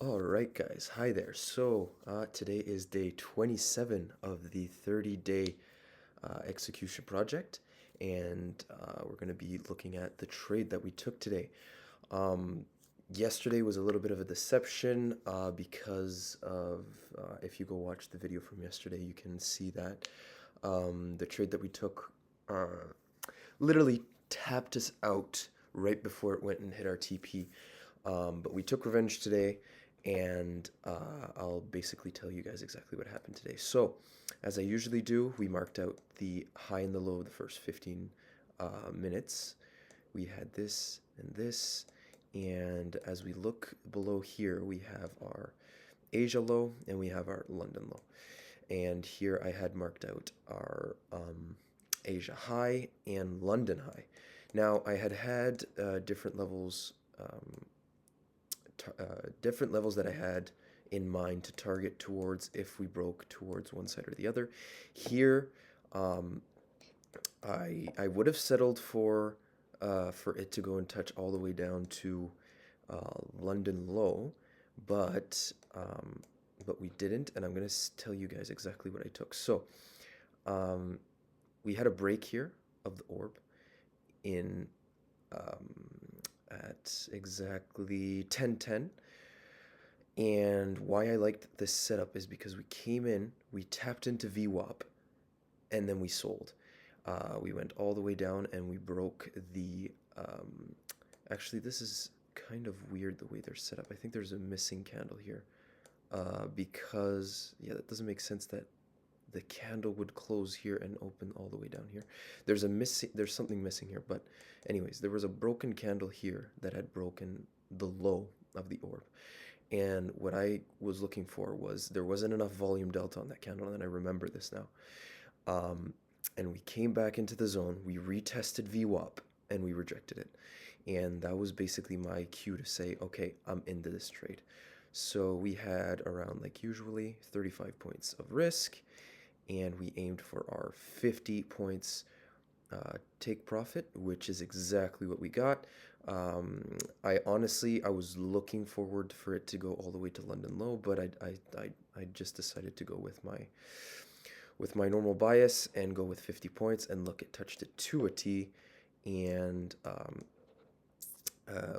All right, guys. Hi there. Today is day 27 of the 30-day execution project, and we're going to be looking at the trade that we took today. Um, Yesterday was a little bit of a deception because of, if you go watch the video from yesterday, you can see that the trade that we took literally tapped us out right before it went and hit our TP. But we took revenge today, and I'll basically tell you guys exactly what happened today. So, as I usually do, we marked out the high and the low of the first 15 minutes. We had this and this, and as we look below here, we have our Asia low and we have our London low. And here I had marked out our Asia high and London high. Now I had um, different levels that I had in mind to target towards if we broke towards one side or the other. Here, um, I would have settled for it to go and touch all the way down to London low, but but we didn't, and I'm gonna tell you guys exactly what I took. Um, we had a break here of the orb in um, at exactly 10:10. And why I liked this setup is because we came in, we tapped into VWAP, and then we sold. We went all the way down and we broke the. Actually, this is kind of weird the way they're set up. I think there's a missing candle here because, yeah, that doesn't make sense that the candle would close here and open all the way down here. There's something missing here, but anyways, there was a broken candle here that had broken the low of the orb. And what I was looking for was there wasn't enough volume delta on that candle, and I remember this now. Um, and we came back into the zone, we retested VWAP, and we rejected it. And that was basically my cue to say, okay, I'm into this trade. So we had around, like usually, 35 points of risk, and we aimed for our 50 points take profit, which is exactly what we got. I honestly, I was looking forward for it to go all the way to London low, but I just decided to go with my normal bias and go with 50 points. And look, it touched it to a T, and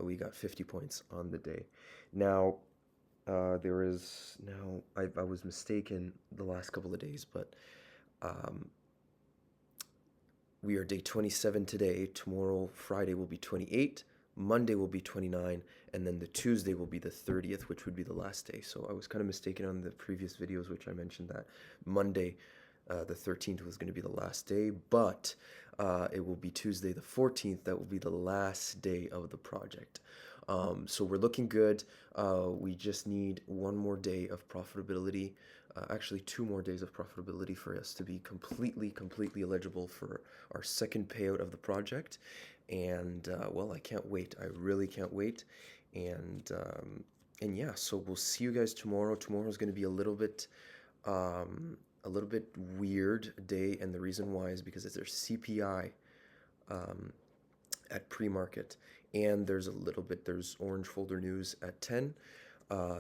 we got 50 points on the day. Now, I was mistaken the last couple of days, but um, we are day 27 today. Tomorrow, Friday, will be 28. Monday will be 29. And then the Tuesday will be the 30th, which would be the last day. So I was kind of mistaken on the previous videos, which I mentioned that Monday, the 13th, was going to be the last day. But it will be Tuesday, the 14th. That will be the last day of the project. So we're looking good. We just need one more day of profitability. Actually, 2 more days of profitability for us to be completely eligible for our second payout of the project. And well, I can't wait. I really can't wait. And um, and yeah, so we'll see you guys tomorrow. Tomorrow is going to be a little bit weird day, and the reason why is because it's their CPI um, at pre-market, and there's orange folder news at 10.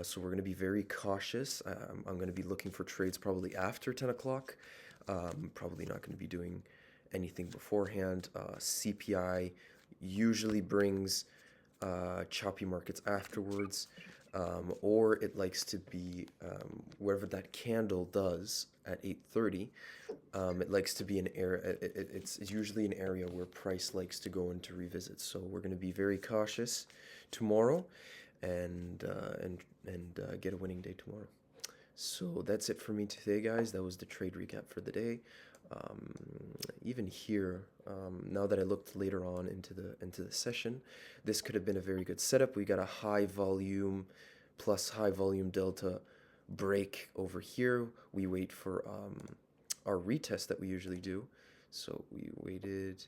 So we're going to be very cautious. I'm going to be looking for trades probably after 10 o'clock. Probably not going to be doing anything beforehand. CPI usually brings choppy markets afterwards, or it likes to be wherever that candle does at 8:30. It likes to be an area. It's usually an area where price likes to go into revisit. So we're going to be very cautious tomorrow, and get a winning day tomorrow. So that's it for me today, guys. That was the trade recap for the day. Um, Even here, now that I looked later on into the session, this could have been a very good setup. We got a high volume plus high volume delta break over here. We wait for our retest that we usually do. So we waited.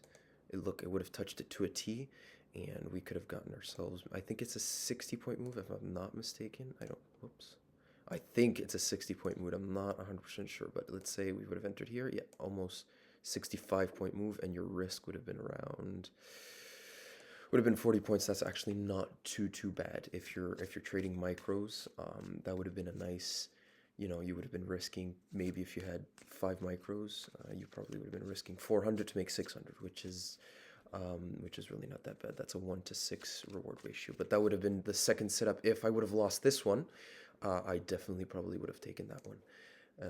It would have touched it to a T, and we could have gotten ourselves. I think it's a 60-point move, if I'm not mistaken. I don't. Whoops. I think it's a 60-point move. I'm not 100% sure, but let's say we would have entered here. Yeah, almost 65-point move, and your risk would have been around. would have been 40 points. That's actually not too bad. If you're trading micros, that would have been a nice, you would have been risking, maybe if you had 5 micros, you probably would have been risking 400 to make 600, which is really not that bad. That's a 1 to 6 reward ratio. But that would have been the second setup. If I would have lost this one, I definitely probably would have taken that one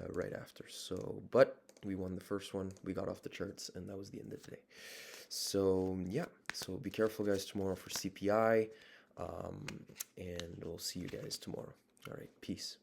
right after. So, but we won the first one. We got off the charts, and that was the end of the day. So yeah, so be careful, guys, tomorrow for CPI, and we'll see you guys tomorrow. All right, peace.